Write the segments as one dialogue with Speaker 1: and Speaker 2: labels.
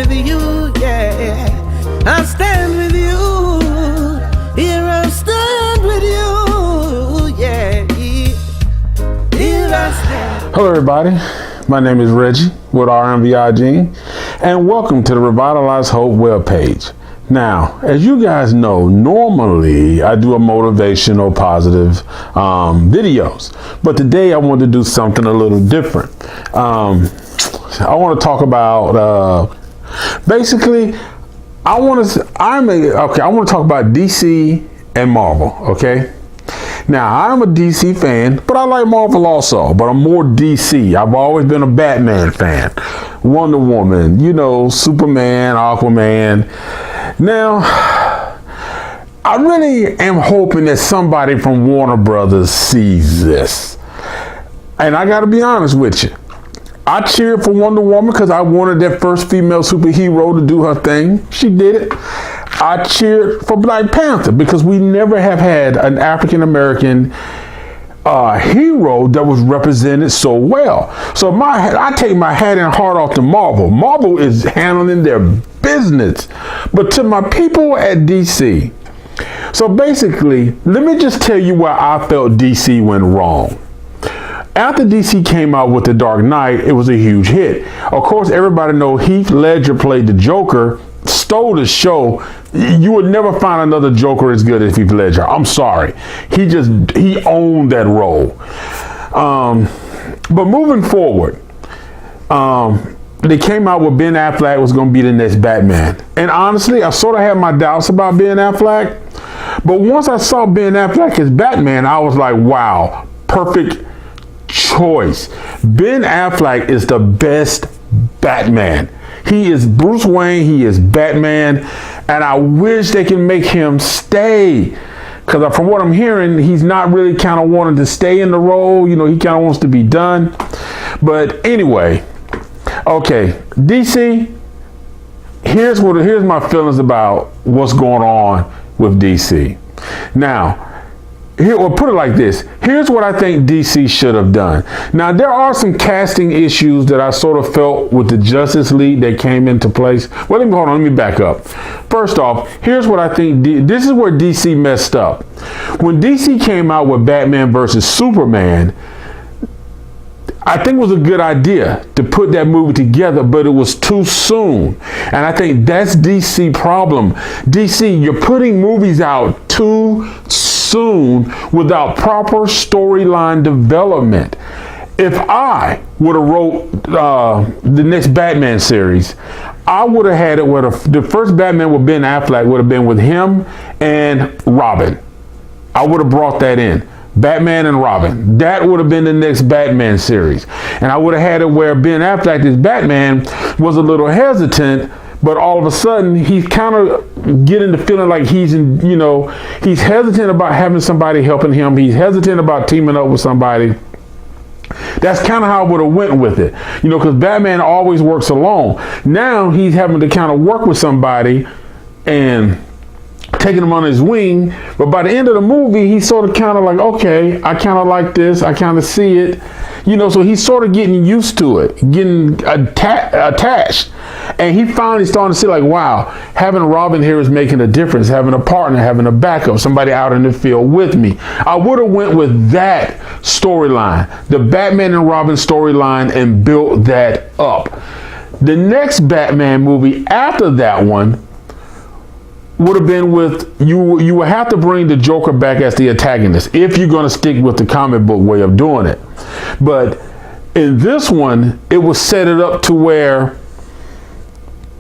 Speaker 1: with you, yeah. I stand with you. Here I stand with you, yeah. Here I stand.
Speaker 2: Hello everybody, my name is Reggie with RMVI Gene, and welcome to the Revitalize Hope webpage. Now, as you guys know, normally I do a motivational, positive videos, but today I want to do something a little different. I want to talk about basically. I want to talk about DC and Marvel. Okay. Now, I'm a DC fan, but I like Marvel also, but I'm more DC. I've always been a Batman fan. Wonder Woman, Superman, Aquaman. Now, I really am hoping that somebody from Warner Brothers sees this. And I got to be honest with you. I cheered for Wonder Woman because I wanted that first female superhero to do her thing. She did it. I cheered for Black Panther because we never have had an African-American hero that was represented so well. So I take my hat and heart off to Marvel. Marvel is handling their business. But to my people at DC, so basically, let me just tell you where I felt DC went wrong. After DC came out with The Dark Knight, it was a huge hit. Of course, everybody knows Heath Ledger played the Joker, stole the show. You would never find another Joker as good as Heath Ledger. I'm sorry. He owned that role. But moving forward, they came out with Ben Affleck was going to be the next Batman. And honestly, I sort of had my doubts about Ben Affleck. But once I saw Ben Affleck as Batman, I was like, wow, perfect choice. Ben Affleck is the best Batman. He is Bruce Wayne. He is Batman. And I wish they can make him stay. Because from what I'm hearing, he's not really kind of wanting to stay in the role. He kind of wants to be done. But anyway, okay, DC, here's my feelings about what's going on with DC. Now, put it like this. Here's what I think DC should have done. Now, there are some casting issues that I sort of felt with the Justice League that came into place. Well, let me back up. First off, here's what I think. This is where DC messed up. When DC came out with Batman versus Superman, I think it was a good idea to put that movie together, but it was too soon. And I think that's DC problem. DC, you're putting movies out too soon without proper storyline development. If I would have wrote the next Batman series, I would have had it where the first Batman with Ben Affleck would have been with him and Robin. I would have brought that in. Batman and Robin. That would have been the next Batman series. And I would have had it where Ben Affleck as Batman was a little hesitant, but all of a sudden he's kind of getting the feeling like he's hesitant about having somebody helping him. He's hesitant about teaming up with somebody. That's kind of how I would have went with it. Because Batman always works alone. Now he's having to kind of work with somebody and taking him on his wing, but by the end of the movie, he's sort of kind of like, okay, I kind of like this, I kind of see it, so he's sort of getting used to it, getting attached, and he finally starting to see like, wow, having Robin here is making a difference, having a partner, having a backup, somebody out in the field with me. I would have went with that storyline, the Batman and Robin storyline, and built that up. The next Batman movie after that one would have been with you would have to bring the Joker back as the antagonist if you're going to stick with the comic book way of doing it. But in this one, it was set it up to where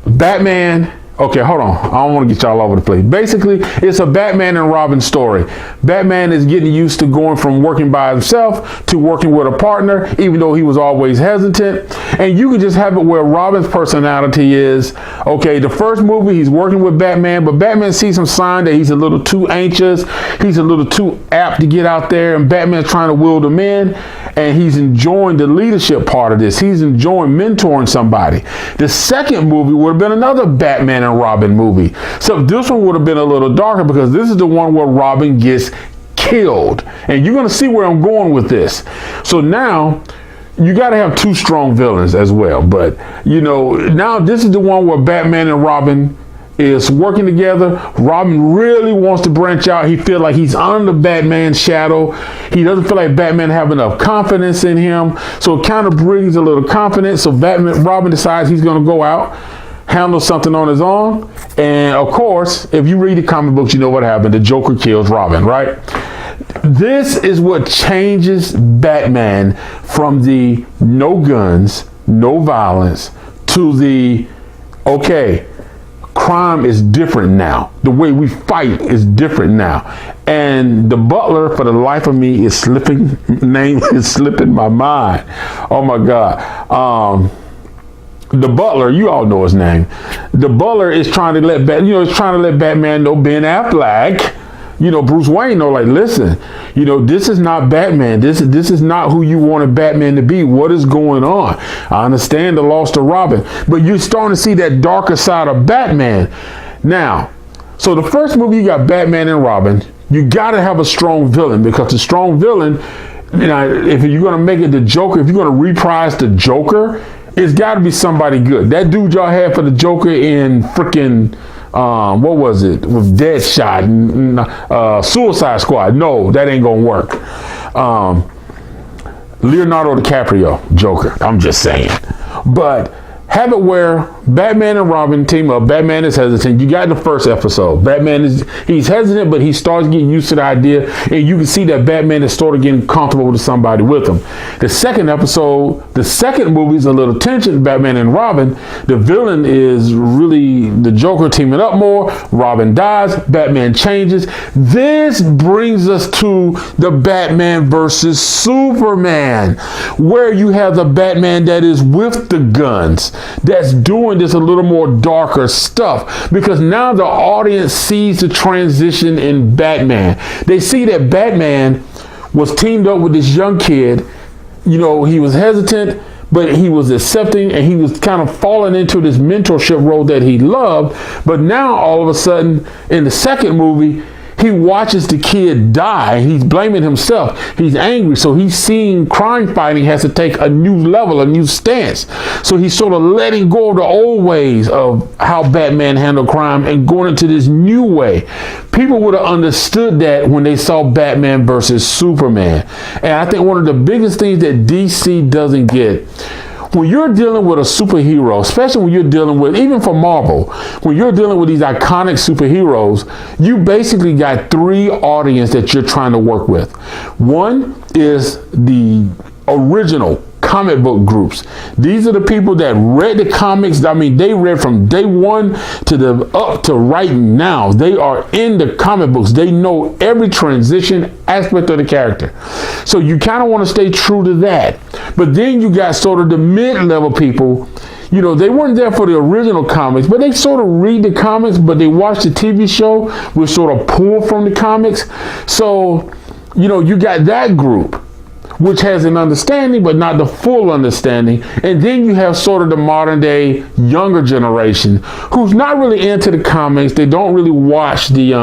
Speaker 2: Batman, okay, hold on. I don't want to get y'all all over the place. Basically, it's a Batman and Robin story. Batman is getting used to going from working by himself to working with a partner, even though he was always hesitant. And you can just have it where Robin's personality is, okay, the first movie he's working with Batman, but Batman sees some sign that he's a little too anxious. He's a little too apt to get out there, and Batman's trying to will them in. And he's enjoying the leadership part of this. He's enjoying mentoring somebody. The second movie would have been another Batman and Robin movie. So this one would have been a little darker because this is the one where Robin gets killed. And you're going to see where I'm going with this. So now you got to have two strong villains as well. But, you know, now this is the one where Batman and Robin is working together. Robin really wants to branch out. He feels like he's under Batman's shadow. He doesn't feel like Batman have enough confidence in him. So it kind of brings a little confidence. So Robin decides he's going to go out, handle something on his own. And of course, if you read the comic books, you know what happened. The Joker kills Robin, right? This is what changes Batman from the no guns, no violence to the, okay, crime is different now. The way we fight is different now. And the Butler, for the life of me, is slipping my mind. Oh my God. The Butler, you all know his name. The Butler is trying to let Batman know, Ben Affleck, you know, Bruce Wayne know, like, listen, you know, this is not Batman. This is not who you wanted Batman to be. What is going on? I understand the loss to Robin, but you're starting to see that darker side of Batman. Now, so the first movie, you got Batman and Robin. You got to have a strong villain, because the strong villain, you know, if you're going to make it the Joker, if you're going to reprise the Joker, it's got to be somebody good. That dude y'all had for the Joker in freaking, what was it? With Deadshot, Suicide Squad. No, that ain't gonna work. Leonardo DiCaprio, Joker. I'm just saying. But have it where Batman and Robin team up. Batman is hesitant. You got in the first episode. He's hesitant, but he starts getting used to the idea, and you can see that Batman is sort of getting comfortable with somebody with him. The second episode, the second movie is a little tension. Batman and Robin. The villain is really the Joker teaming up more. Robin dies. Batman changes. This brings us to the Batman versus Superman, where you have the Batman that is with the guns, that's doing this a little more darker stuff, because now the audience sees the transition in Batman. They see that Batman was teamed up with this young kid. You know, he was hesitant, but he was accepting, and he was kind of falling into this mentorship role that he loved. But now all of a sudden in the second movie, he watches the kid die. He's blaming himself. He's angry. So he's seeing crime fighting has to take a new level, a new stance. So he's sort of letting go of the old ways of how Batman handled crime and going into this new way. People would have understood that when they saw Batman versus Superman. And I think one of the biggest things that DC doesn't get, when you're dealing with a superhero, especially when you're dealing with, even for Marvel, when you're dealing with these iconic superheroes, you basically got three audience that you're trying to work with. One is the original comic book groups. These are the people that read the comics. I mean, they read from day one to up to right now. They are in the comic books. They know every transition aspect of the character. So you kind of want to stay true to that. But then you got sort of the mid-level people. You know, they weren't there for the original comics, but they sort of read the comics, but they watch the TV show, which sort of pull from the comics. So, you know, you got that group, which has an understanding, but not the full understanding. And then you have sort of the modern day younger generation who's not really into the comics. They don't really watch the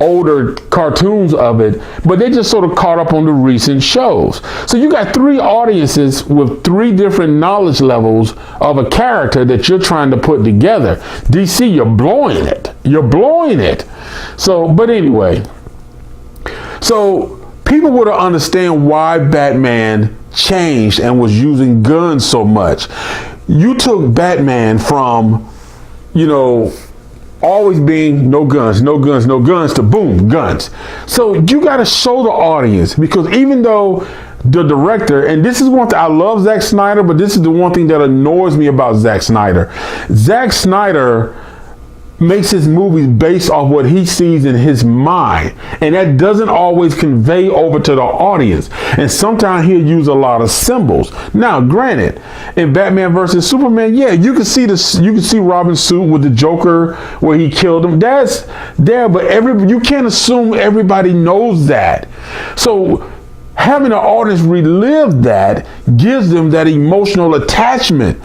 Speaker 2: older cartoons of it, but they just sort of caught up on the recent shows. So you got three audiences with three different knowledge levels of a character that you're trying to put together. DC, you're blowing it. You're blowing it. So, but anyway, so people would understand why Batman changed and was using guns so much. You took Batman from, you know, always being no guns to boom, guns. So you got to show the audience, because even though the director, and this is one thing, I love Zack Snyder, but this is the one thing that annoys me about Zack Snyder. Zack Snyder makes his movies based off what he sees in his mind, and that doesn't always convey over to the audience, and sometimes he'll use a lot of symbols. Now granted, in Batman versus Superman, yeah, you can see Robin's suit with the Joker where he killed him. That's there, but you can't assume everybody knows that. So having the audience relive that gives them that emotional attachment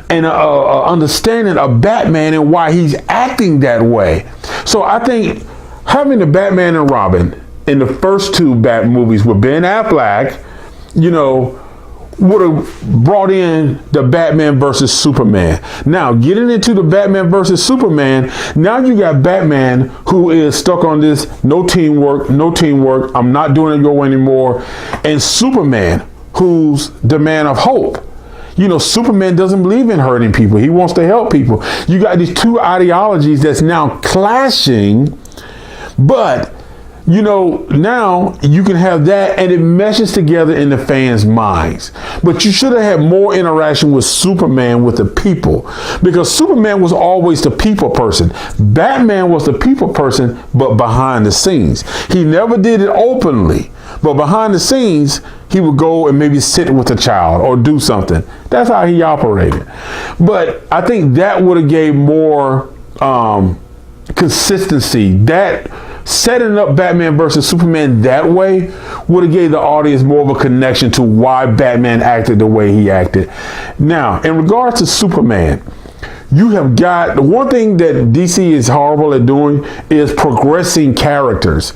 Speaker 2: and understanding of Batman and why he's acting that way. So I think having the Batman and Robin in the first two Bat movies with Ben Affleck, you know, would have brought in the Batman versus Superman. Now, getting into the Batman versus Superman, now you got Batman who is stuck on this no teamwork, I'm not doing it your way anymore. And Superman, who's the man of hope. You know, Superman doesn't believe in hurting people. He wants to help people. You got these two ideologies that's now clashing, but you know, now you can have that and it meshes together in the fans' minds. But you should have had more interaction with Superman, with the people, because Superman was always the people person. Batman was the people person, but behind the scenes. He never did it openly, but behind the scenes, he would go and maybe sit with a child or do something. That's how he operated. But I think that would have gave more consistency. That setting up Batman versus Superman that way would have gave the audience more of a connection to why Batman acted the way he acted. Now, in regards to Superman, you have got the one thing that DC is horrible at doing is progressing characters.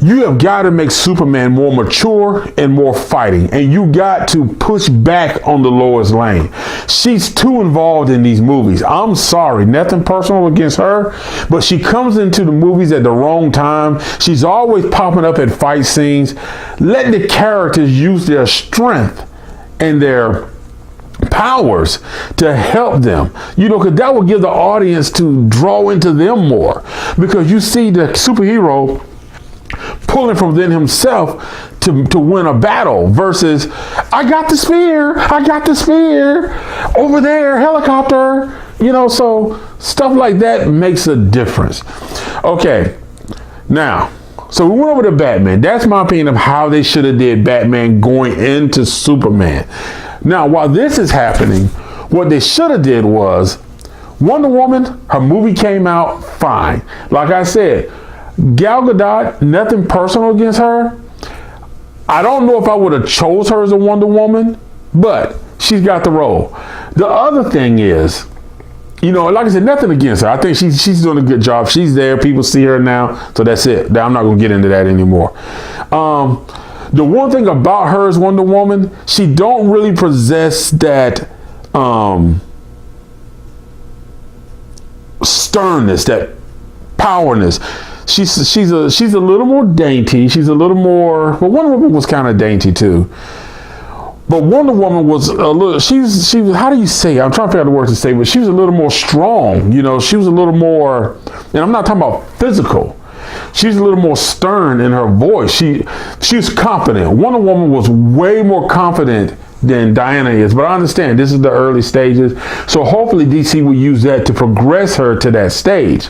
Speaker 2: You have got to make Superman more mature and more fighting. And you got to push back on the Lois Lane. She's too involved in these movies. I'm sorry, nothing personal against her, but she comes into the movies at the wrong time. She's always popping up at fight scenes. Let the characters use their strength and their powers to help them, you know, because that will give the audience to draw into them more, because you see the superhero pulling from within himself to win a battle versus I got the spear over there, helicopter, you know, so stuff like that makes a difference. Okay, now, so we went over to Batman. That's my opinion of how they should have did Batman going into Superman. Now, while this is happening, what they should have did was Wonder Woman, her movie came out fine. Like I said, Gal Gadot, nothing personal against her. I don't know if I would have chose her as a Wonder Woman, but she's got the role. The other thing is, you know, like I said, nothing against her. I think she's doing a good job. She's there. People see her now. So that's it. I'm not going to get into that anymore. The one thing about her as Wonder Woman, she don't really possess that sternness, that powerness. She's a little more dainty. She's a little more. Well, Wonder Woman was kind of dainty too. But Wonder Woman was a little. She was. How do you say? I'm trying to figure out the words to say. But she was a little more strong. You know, she was a little more. And I'm not talking about physical. She's a little more stern in her voice. She's confident. Wonder Woman was way more confident than Diana is. But I understand this is the early stages. So hopefully DC will use that to progress her to that stage.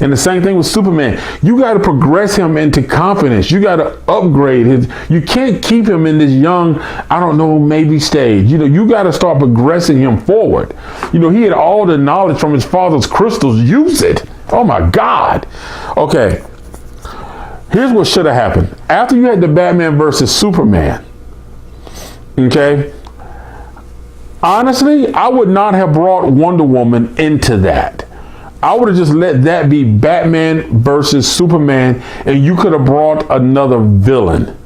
Speaker 2: And the same thing with Superman. You got to progress him into confidence. You got to upgrade his. You can't keep him in this young, I don't know, maybe stage. You know, you got to start progressing him forward. You know, he had all the knowledge from his father's crystals. Use it. Oh my God. Okay. Here's what should have happened. After you had the Batman versus Superman, okay, honestly, I would not have brought Wonder Woman into that. I would have just let that be Batman versus Superman, and you could have brought another villain.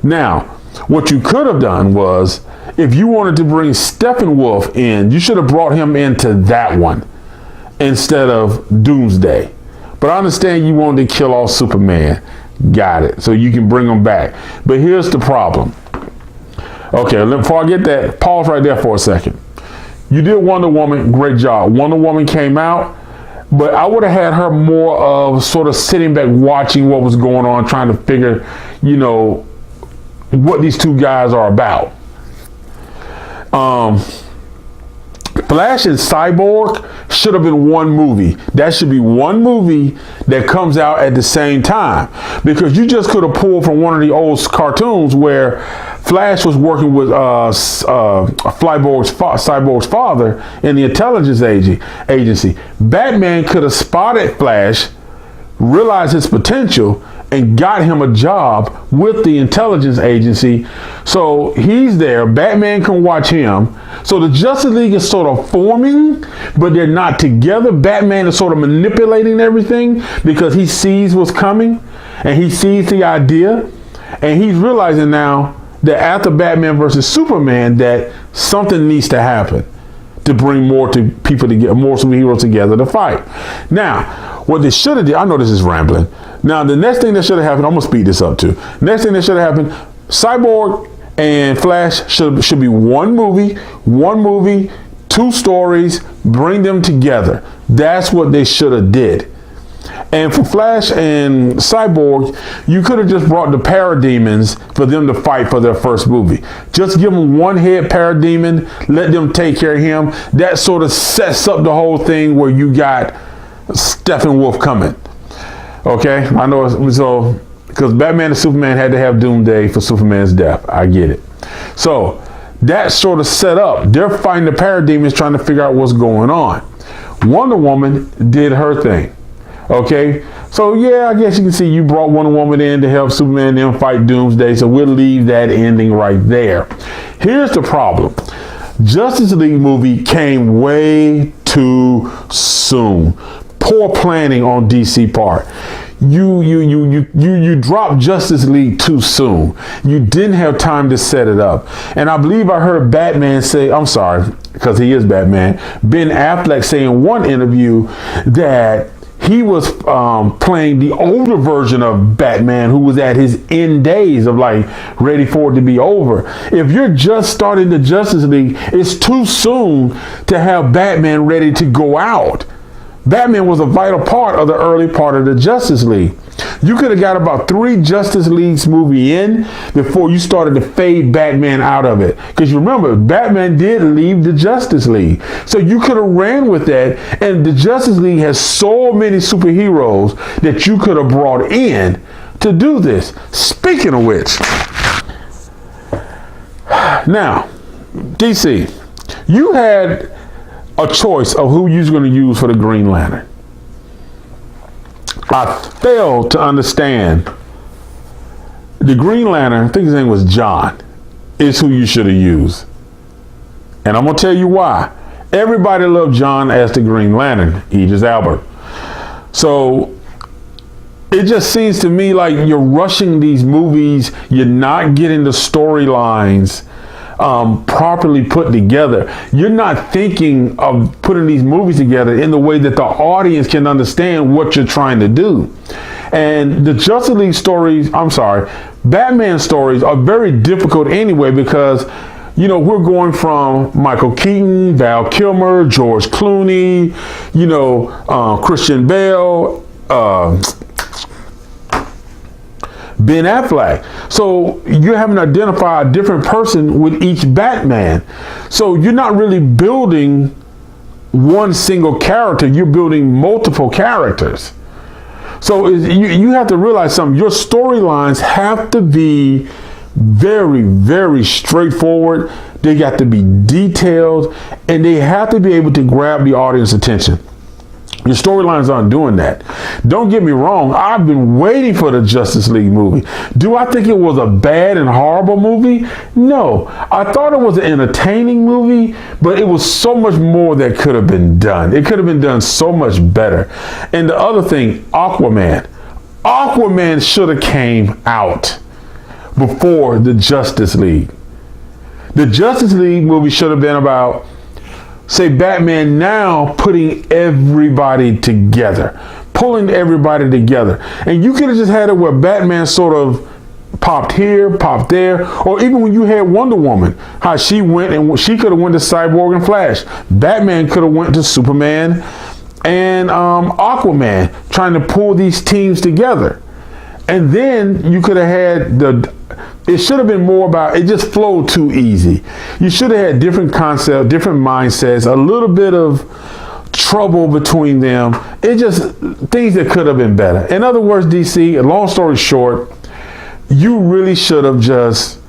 Speaker 2: Now, what you could have done was, if you wanted to bring Steppenwolf in, you should have brought him into that one instead of Doomsday. But I understand you wanted to kill off Superman. Got it. So you can bring him back. But here's the problem. Okay, before I get that, pause right there for a second. You did Wonder Woman, great job. Wonder Woman came out, but I would have had her more of sort of sitting back watching what was going on, trying to figure, you know, what these two guys are about. Flash and Cyborg should have been one movie. That should be one movie that comes out at the same time, because you just could have pulled from one of the old cartoons where Flash was working with Cyborg's father in the intelligence agency. Batman could have spotted Flash, realized his potential, and got him a job with the intelligence agency. So he's there. Batman can watch him. So the Justice League is sort of forming, but they're not together. Batman is sort of manipulating everything because he sees what's coming and he sees the idea, and he's realizing now that after Batman versus Superman, that something needs to happen to bring more to people to get more superheroes together to fight. Now, what they should have did, I know this is rambling. Now, the next thing that should have happened, I'm gonna speed this up too. Next thing that should have happened, Cyborg and Flash should be one movie, 2 stories, bring them together. That's what they should have did. And for Flash and Cyborg, you could have just brought the Parademons for them to fight for their first movie. Just give them one head Parademon, let them take care of him. That sort of sets up the whole thing where you got Steppenwolf coming. Okay, I know, so because Batman and Superman had to have Doomsday for Superman's death. I get it. So that sort of set up. They're fighting the Parademons, trying to figure out what's going on. Wonder Woman did her thing. Okay, so yeah, I guess you can see you brought Wonder Woman in to help Superman and them fight Doomsday, so we'll leave that ending right there. Here's the problem. Justice League movie came way too soon. Poor planning on DC part. You dropped Justice League too soon. You didn't have time to set it up. And I believe I heard Batman say, I'm sorry, because he is Batman, Ben Affleck say in one interview that he was playing the older version of Batman who was at his end days of like ready for it to be over. If you're just starting the Justice League, it's too soon to have Batman ready to go out. Batman was a vital part of the early part of the Justice League. You could have got about 3 Justice Leagues movie in before you started to fade Batman out of it. Because you remember, Batman did leave the Justice League. So you could have ran with that. And the Justice League has so many superheroes that you could have brought in to do this. Speaking of which, now, DC, you had a choice of who you're going to use for the Green Lantern. I failed to understand the Green Lantern, I think his name was John, is who you should have used. And I'm going to tell you why. Everybody loved John as the Green Lantern, Idris Elba. So it just seems to me like you're rushing these movies. You're not getting the storylines properly put together. You're not thinking of putting these movies together in the way that the audience can understand what you're trying to do. And the Justice League stories, Batman stories are very difficult anyway because, you know, we're going from Michael Keaton, Val Kilmer, George Clooney, Christian Bale, Ben Affleck. So you haven't identified a different person with each Batman. So you're not really building one single character. You're building multiple characters. So you have to realize something. Your storylines have to be very, very straightforward. They got to be detailed and they have to be able to grab the audience attention. Your storylines aren't doing that. Don't get me wrong. I've been waiting for the Justice League movie. Do I think it was a bad and horrible movie? No. I thought it was an entertaining movie, but it was so much more that could have been done. It could have been done so much better. And the other thing, Aquaman. Aquaman should have came out before the Justice League. The Justice League movie should have been about, say, Batman now putting everybody together, pulling everybody together. And you could have just had it where Batman sort of popped here, popped there, or even when you had Wonder Woman, how she went and she could have went to Cyborg and Flash. Batman could have went to Superman and Aquaman, trying to pull these teams together. And then you could have had it should have been more about, it just flowed too easy. You should have had different concepts, different mindsets, a little bit of trouble between them. It just, things that could have been better. In other words, DC, long story short, you really should have just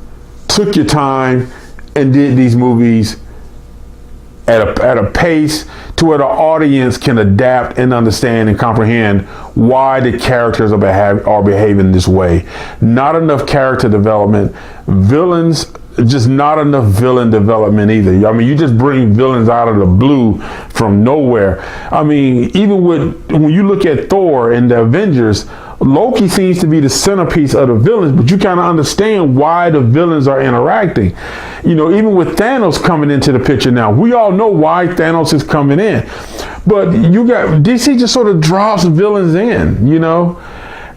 Speaker 2: took your time and did these movies at a pace to where the audience can adapt and understand and comprehend why the characters are behaving this way. Not enough character development. Villains, just not enough villain development either. I mean, you just bring villains out of the blue from nowhere. I mean, even when you look at Thor and the Avengers, Loki seems to be the centerpiece of the villains, but you kind of understand why the villains are interacting. You know, even with Thanos coming into the picture now, we all know why Thanos is coming in. But you got DC just sort of drops villains in, you know?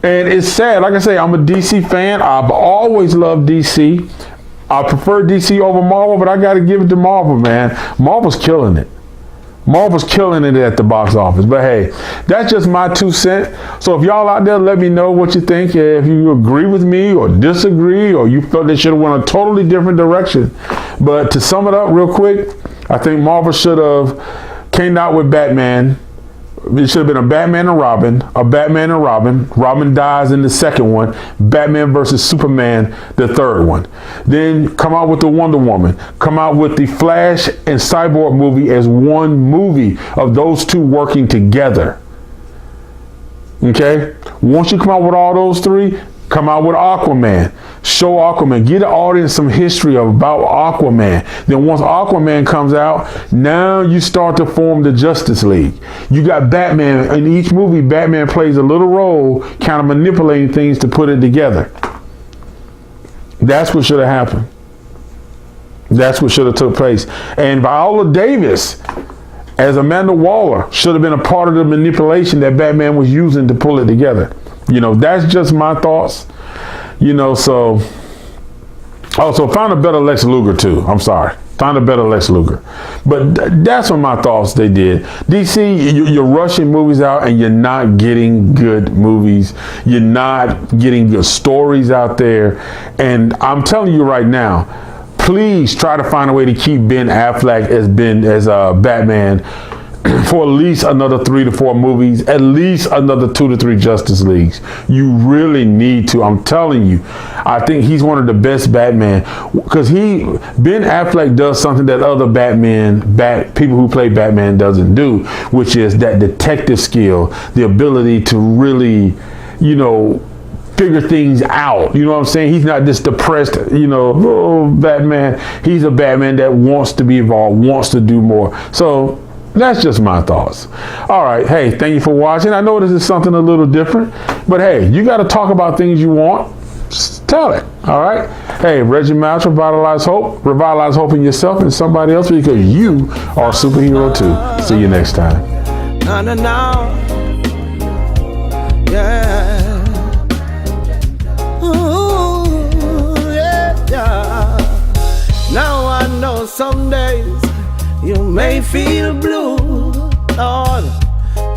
Speaker 2: And it's sad. Like I say, I'm a DC fan. I've always loved DC. I prefer DC over Marvel, but I got to give it to Marvel, man. Marvel's killing it. Marvel's killing it at the box office. But hey, that's just my 2 cents. So if y'all out there, let me know what you think. If you agree with me or disagree, or you felt they should have went a totally different direction. But to sum it up real quick, I think Marvel should have came out with Batman. It should have been a Batman and Robin, Robin dies in the second one, Batman versus Superman, the third one. Then come out with the Wonder Woman, come out with the Flash and Cyborg movie as one movie of those two working together. Okay? Once you come out with all those three, come out with Aquaman. Show Aquaman. Get the audience some history about Aquaman. Then once Aquaman comes out, now you start to form the Justice League. You got Batman. In each movie, Batman plays a little role, kind of manipulating things to put it together. That's what should have happened. That's what should have took place. And Viola Davis, as Amanda Waller, should have been a part of the manipulation that Batman was using to pull it together. You know, that's just my thoughts. You know, so also find a better Lex Luger too. I'm sorry. Find a better Lex Luger. But that's what my thoughts they did. DC, you're rushing movies out and you're not getting good movies. You're not getting good stories out there. And I'm telling you right now, please try to find a way to keep Ben Affleck as Batman for at least another 3 to 4 movies, at least another 2 to 3 Justice Leagues. You really need to. I'm telling you, I think he's one of the best Batman, because Ben Affleck does something that other people who play Batman doesn't do, which is that detective skill, the ability to really, you know, figure things out. You know what I'm saying? He's not this depressed, you know, Batman. He's a Batman that wants to be involved, wants to do more. So that's just my thoughts. All right. Hey, thank you for watching. I know this is something a little different, but hey, you got to talk about things you want. Just tell it. All right. Hey, Reggie Mouch, revitalize hope in yourself and somebody else, because you are a superhero too. See you next time.
Speaker 1: No. Yeah. Ooh, yeah. Now I know some days you may feel blue, Lord.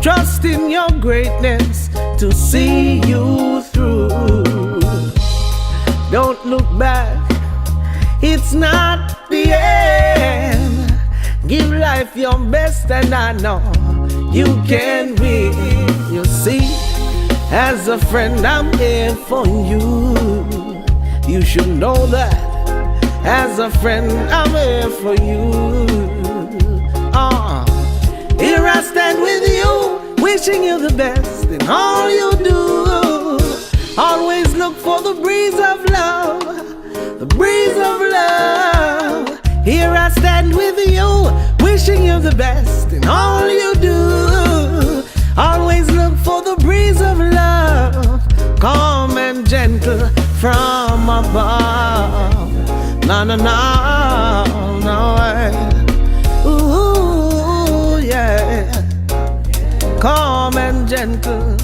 Speaker 1: Trust in your greatness to see you through. Don't look back, it's not the end. Give life your best, and I know you can win. You see, as a friend, I'm here for you. You should know that. As a friend, I'm here for you. Here I stand with you, wishing you the best in all you do. Always look for the breeze of love, the breeze of love. Here I stand with you, wishing you the best in all you do. Always look for the breeze of love, calm and gentle from above. No. Ooh, yeah. Calm and gentle